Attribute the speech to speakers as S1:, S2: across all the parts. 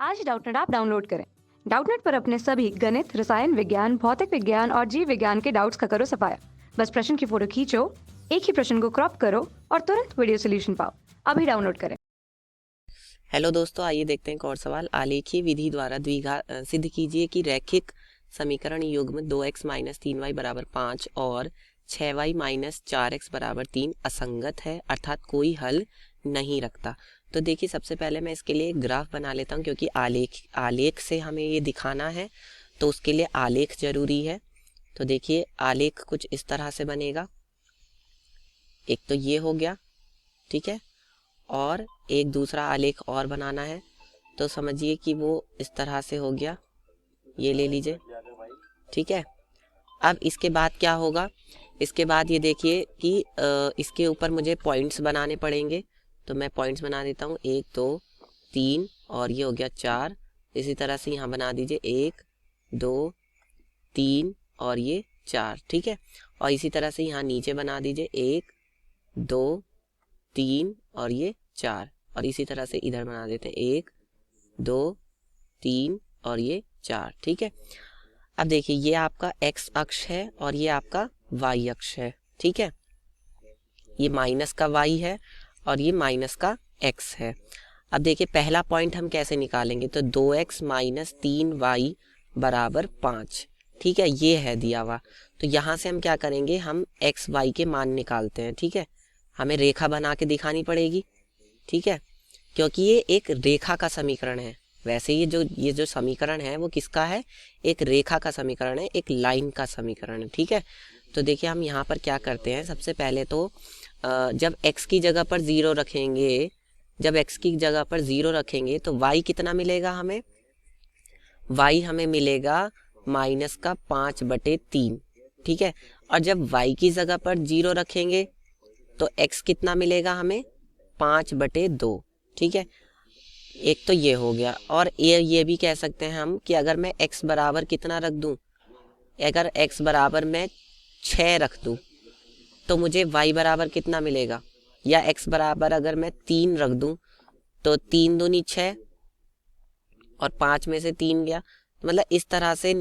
S1: आज Doubtnut app download करें। Doubtnut पर अपने सभी गणित, रसायन विज्ञान, भौतिक विज्ञान और जीव विज्ञान के डाउट्स का करो सफाया। बस प्रश्न की फोटो खींचो, एक ही प्रश्न को क्रॉप करो और तुरंत वीडियो सोल्यूशन पाओ। अभी डाउनलोड करें।
S2: हेलो दोस्तों, आइए देखते हैं एक और सवाल। आलेखीय विधि द्वारा सिद्ध कीजिए कि रैखिक समीकरण युग्म 2x माइनस 3y बराबर 5 और 6y माइनस 4x बराबर 3 असंगत है, अर्थात कोई हल नहीं रखता। तो देखिए, सबसे पहले मैं इसके लिए एक ग्राफ बना लेता हूँ, क्योंकि आलेख से हमें ये दिखाना है, तो उसके लिए आलेख जरूरी है। तो देखिए, आलेख कुछ इस तरह से बनेगा। एक तो ये हो गया, ठीक है, और एक दूसरा आलेख और बनाना है, तो समझिए कि वो इस तरह से हो गया। ये ले लीजिए, ठीक है। अब इसके बाद क्या होगा, इसके बाद ये देखिए कि इसके ऊपर मुझे पॉइंट्स बनाने पड़ेंगे। तो मैं पॉइंट्स बना देता हूँ, 1 2 3 और ये हो गया 4। इसी तरह से यहाँ बना दीजिए 1 2 3 और ये 4, ठीक है। और इसी तरह से यहाँ नीचे बना दीजिए 1 2 3 और ये 4, और इसी तरह से इधर बना देते हैं 1 2 3 और ये 4, ठीक है। अब देखिए, ये आपका x अक्ष है और ये आपका y अक्ष है, ठीक है। ये माइनस का y है और ये माइनस का x है। अब देखिए, पहला पॉइंट हम कैसे निकालेंगे, तो 2x माइनस 3y बराबर 5, ठीक है, ये है दिया हुआ। तो यहाँ से हम क्या करेंगे, हम x y के मान निकालते हैं, ठीक है। हमें रेखा बना के दिखानी पड़ेगी, ठीक है, क्योंकि ये एक रेखा का समीकरण है। वैसे ये जो समीकरण है वो किसका है, एक रेखा का समीकरण है, एक लाइन का समीकरण है, ठीक है। तो देखिए, हम यहाँ पर क्या करते हैं, सबसे पहले तो जब x की जगह पर 0 रखेंगे, जब x की जगह पर 0 रखेंगे तो y कितना मिलेगा हमें, y हमें मिलेगा माइनस का 5/3, ठीक है। और जब y की जगह पर 0 रखेंगे तो x कितना मिलेगा हमें, 5/2, ठीक है। एक तो ये हो गया, और ये भी कह सकते हैं हम कि अगर मैं x बराबर कितना रख दूं, अगर x बराबर मैं 6 रख दूं तो मुझे y बराबर कितना मिलेगा, या x बराबर अगर मैं 3 रख दूं तो 3 दूनी 6 और 5 में से 3 गया, मतलब इस तरह से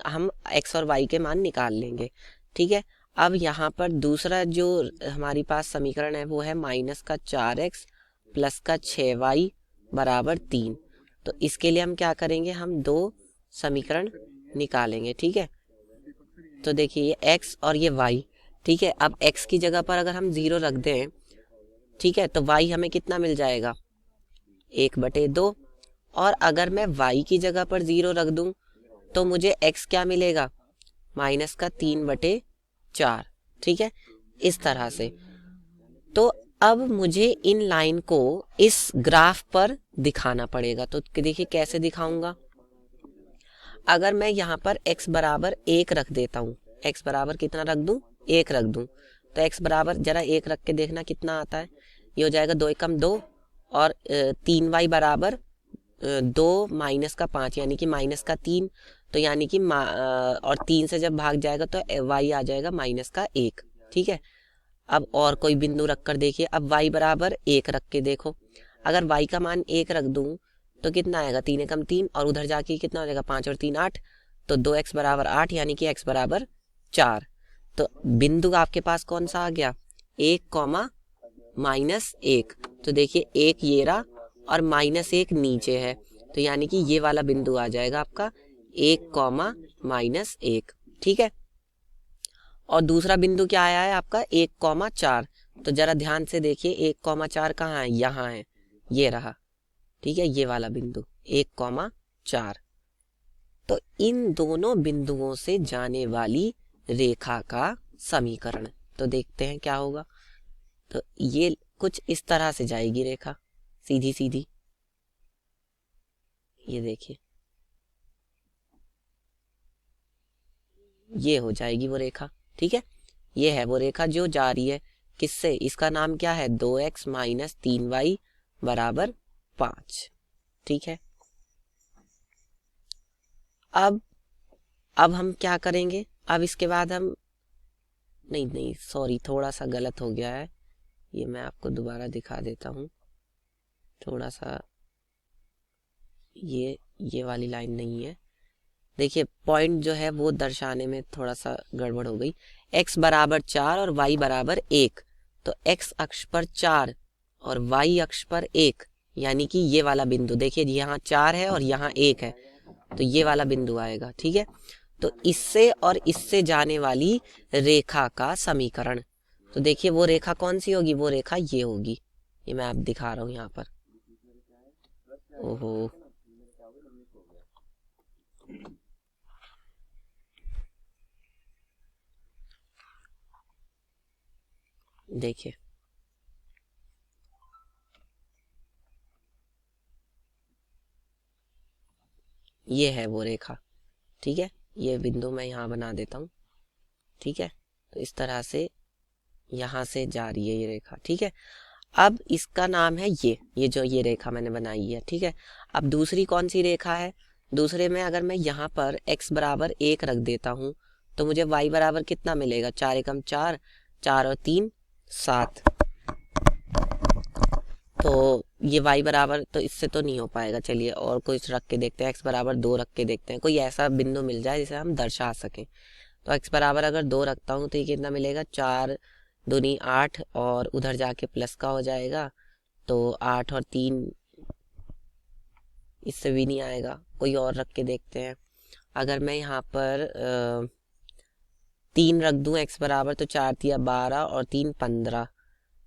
S2: हम x और y के मान निकाल लेंगे, ठीक है। अब यहाँ पर दूसरा जो हमारी पास समीकरण है वो है माइनस का 4x प्लस का 6y बराबर 3। तो इसके लिए हम क्या करेंगे, हम दो समीकरण निकालेंगे, ठीक है। तो देखिए, ये x और ये y, ठीक है। अब x की जगह पर अगर हम 0 रख दें, ठीक है, तो y हमें कितना मिल जाएगा, 1/2। और अगर मैं y की जगह पर 0 रख दूं तो मुझे x क्या मिलेगा, माइनस का 3/4, ठीक है, इस तरह से। तो अब मुझे इन लाइन को इस ग्राफ पर दिखाना पड़ेगा। तो देखिए कैसे दिखाऊंगा, अगर मैं यहाँ पर x बराबर 1 रख देता हूँ, x बराबर कितना रख दूं, 1 रख दूं, तो x बराबर जरा 1 रख के देखना कितना आता है। ये हो जाएगा 2 एकम 2 और 3y बराबर 2 माइनस का 5 यानी कि माइनस का 3। तो यानी कि और 3 से जब भाग जाएगा तो y आ जाएगा माइनस का 1, ठीक है। अब और कोई बिंदु रख कर देखिए, अब y बराबर 1 रख के देखो, अगर y का मान 1 रख दूं तो कितना आएगा, 3 एकम 3 और उधर जाके कितना हो जाएगा, 5 और 3 8, तो 2x बराबर 8 यानी कि x बराबर 4। तो बिंदु आपके पास कौन सा आ गया, 1 माइनस 1। तो देखिए, 1 ये रहा और -1 नीचे है, तो यानी कि ये वाला बिंदु आ जाएगा आपका 1, ठीक है। और दूसरा बिंदु क्या आया है आपका, 1, 4। तो जरा ध्यान से देखिए, 1, 4 कहाँ है, यहाँ है, ये रहा, ठीक है, ये वाला बिंदु 1, 4। तो इन दोनों बिंदुओं से जाने वाली रेखा का समीकरण, तो देखते हैं क्या होगा। तो ये कुछ इस तरह से जाएगी रेखा, सीधी सीधी, ये देखिए, ये हो जाएगी वो रेखा, ठीक है। ये है वो रेखा जो जा रही है किससे, इसका नाम क्या है, 2x माइनस 3y बराबर 5, ठीक है। अब हम क्या करेंगे, अब इसके बाद हम नहीं सॉरी, थोड़ा सा गलत हो गया है, ये मैं आपको दोबारा दिखा देता हूँ, थोड़ा सा ये वाली लाइन नहीं है। देखिए पॉइंट जो है वो दर्शाने में थोड़ा सा गड़बड़ हो गई। x बराबर 4 और y बराबर 1, तो x अक्ष पर 4 और y अक्ष पर 1, यानी कि ये वाला बिंदु देखिए यहाँ 4 है और यहाँ 1 है, तो ये वाला बिंदु आएगा। ठीक है, तो इससे और इससे जाने वाली रेखा का समीकरण, तो देखिए वो रेखा कौन सी होगी, वो रेखा ये होगी, ये मैं आप दिखा रहा हूँ यहाँ पर। ओहो, देखिए ये है वो रेखा। ठीक है, ये बिंदु मैं यहाँ बना देता हूँ। ठीक है, तो इस तरह से यहाँ से जा रही है ये रेखा। ठीक है, अब इसका नाम है ये जो ये रेखा मैंने बनाई है। ठीक है, अब दूसरी कौन सी रेखा है, दूसरे में अगर मैं यहाँ पर x बराबर 1 रख देता हूँ तो मुझे y बराबर कितना मिलेगा, 4 एकम 4, 4 और 3 7, तो ये y बराबर, तो इससे तो नहीं हो पाएगा। चलिए और कुछ रख के देखते हैं, x बराबर 2 रख के देखते हैं, कोई ऐसा बिंदु मिल जाए जिसे हम दर्शा सकें। तो x बराबर अगर 2 रखता हूँ तो ये कितना मिलेगा, 4 दूनी 8 और उधर जाके प्लस का हो जाएगा, तो 8 और 3 इससे भी नहीं आएगा। कोई और रख के देखते हैं, अगर मैं यहाँ पर 3 रख दूँ x बराबर, तो 4 तिया 12 और 3 15।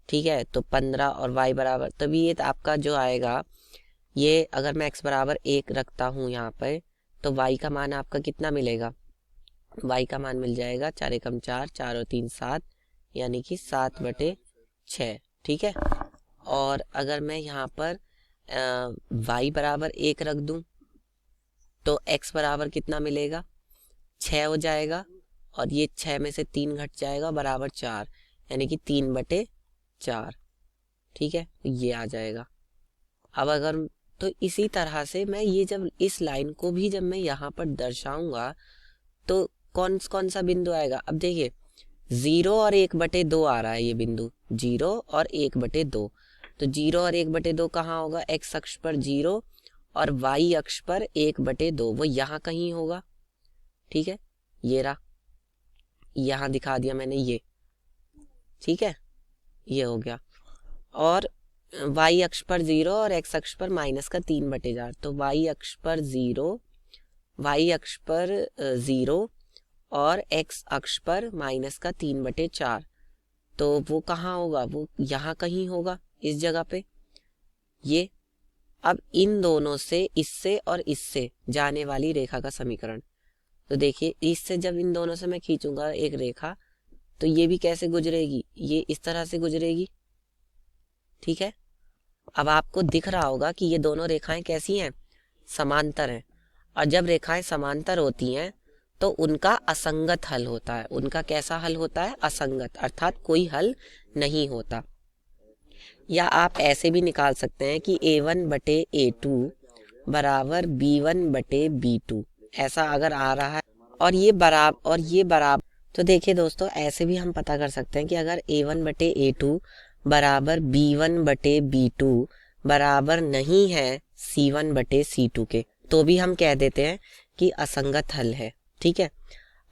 S2: ठीक है, तो 15 और y बराबर, तभी ये आपका जो आएगा, ये अगर मैं x बराबर 1 रखता हूँ यहाँ पर, तो y का मान आपका कितना मिलेगा, y का मान मिल जाएगा 4 एकम 4, 4 और 3 7, यानी कि 7/6। ठीक है, और अगर मैं यहाँ पर y बराबर 1 रख दूँ तो x बराबर कितना मिलेगा, 6 हो जाएगा, और ये 6 में से 3 घट जाएगा बराबर 4, यानी कि 3/4। ठीक है, तो ये आ जाएगा। अब अगर, तो इसी तरह से मैं ये जब इस लाइन को भी जब मैं यहाँ पर दर्शाऊंगा तो कौन कौन सा बिंदु आएगा, अब देखिए 0 और 1/2 आ रहा है ये बिंदु, 0 और 1/2, तो 0 और 1/2 कहाँ होगा, x अक्ष पर 0 और y अक्ष पर 1/2, वो यहाँ कहीं होगा। ठीक है, ये रहा, यहाँ दिखा दिया मैंने ये। ठीक है, ये हो गया, और y अक्ष पर 0 और x अक्ष पर -3/4, तो y अक्ष पर 0, y अक्ष पर 0 और x अक्ष पर -3/4, तो वो कहाँ होगा, वो यहाँ कहीं होगा, इस जगह पे ये। अब इन दोनों से, इससे और इससे जाने वाली रेखा का समीकरण, तो देखिए इससे जब इन दोनों से मैं खींचूंगा एक रेखा, तो ये भी कैसे गुजरेगी, ये इस तरह से गुजरेगी। ठीक है, अब आपको दिख रहा होगा कि ये दोनों रेखाएं कैसी हैं, समांतर हैं, और जब रेखाएं समांतर होती हैं तो उनका असंगत हल होता है। उनका कैसा हल होता है, असंगत, अर्थात कोई हल नहीं होता। या आप ऐसे भी निकाल सकते हैं कि a1/a2 बराबर b1/b2, ऐसा अगर आ रहा है और ये बराबर, तो देखिए दोस्तों ऐसे भी हम पता कर सकते हैं कि अगर a1/a2 बराबर b1/b2 बराबर नहीं है c1/c2 के, तो भी हम कह देते हैं कि असंगत हल है। ठीक है,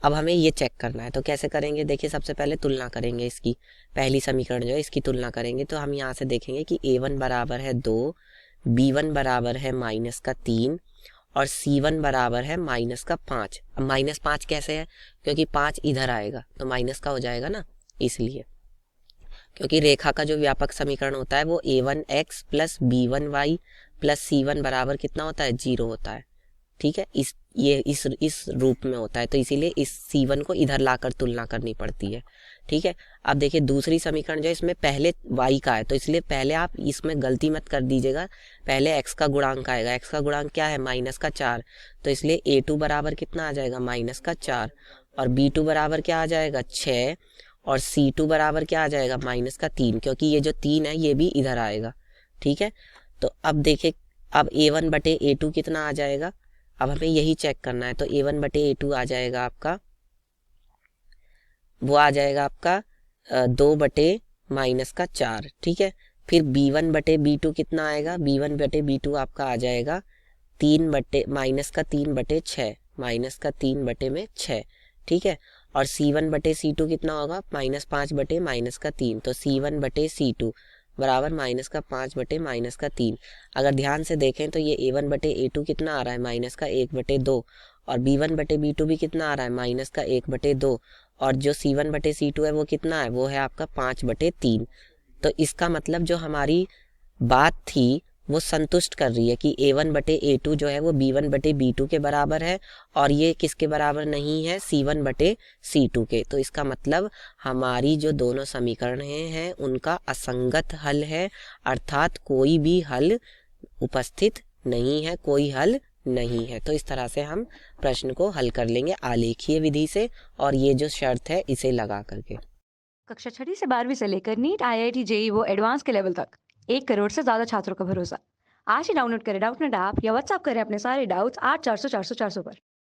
S2: अब हमें ये चेक करना है, तो कैसे करेंगे, देखिए सबसे पहले तुलना करेंगे, इसकी पहली समीकरण जो है इसकी तुलना करेंगे, तो हम यहाँ से देखेंगे कि a1 बराबर है 2, b1 बराबर है -3 और c1 बराबर है -5। अब -5 कैसे है, क्योंकि 5 इधर आएगा तो माइनस का हो जाएगा ना, इसलिए, क्योंकि रेखा का जो व्यापक समीकरण होता है वो a1x plus b1y plus c1 बराबर कितना होता है, 0 होता है। ठीक है, इस रूप में होता है, तो इसीलिए इस c1 को इधर लाकर तुलना करनी पड़ती है। ठीक है, अब देखिए दूसरी समीकरण जो है इसमें पहले y का है, तो इसलिए पहले आप इसमें गलती मत कर दीजिएगा, पहले x का गुणांक आएगा, x का गुणांक क्या है, -4, तो इसलिए a2 बराबर कितना आ जाएगा, -4, और b2 बराबर क्या आ जाएगा, 6, और c2 बराबर क्या आ जाएगा, -3, क्योंकि ये जो 3 है ये भी इधर आएगा। ठीक है, तो अब देखिए, अब a1/a2 कितना आ जाएगा, अब हमें यही चेक करना है, तो a1/a2 आ जाएगा आपका, वो आ जाएगा आपका 2/-4। ठीक है, फिर b1/b2 कितना आएगा, b1/b2 आपका आ जाएगा -3/6 -3/6, ठीक है। और C1/C2 कितना होगा, -5/-3, तो C1/C2 बराबर -5/-3। अगर ध्यान से देखें तो ये A1/A2 कितना आ रहा है, -1/2, और B1/B2 भी कितना आ रहा है, -1/2, और जो C1/C2 है वो कितना है, वो है आपका 5/3। तो इसका मतलब जो हमारी बात थी वो संतुष्ट कर रही है कि A1/A2 जो है वो B1/B2 के बराबर है, और ये किसके बराबर नहीं है, C1/C2 के। तो इसका मतलब हमारी जो दोनों समीकरण हैं उनका असंगत हल है, अर्थात कोई भी हल उपस्थित नहीं है, कोई हल नहीं है। तो इस तरह से हम प्रश्न को हल कर लेंगे आलेखीय विधि से, और ये जो शर्त है इसे लगा करके।
S1: कक्षा 6वीं से 12वीं से लेकर नीट, IIT, JEE वो एडवांस के लेवल तक 1 करोड़ से ज्यादा छात्रों का भरोसा। आज ही डाउनलोड करें डाउटनेट ऐप या व्हाट्सएप करें अपने सारे डाउट्स 8400 400 400 पर।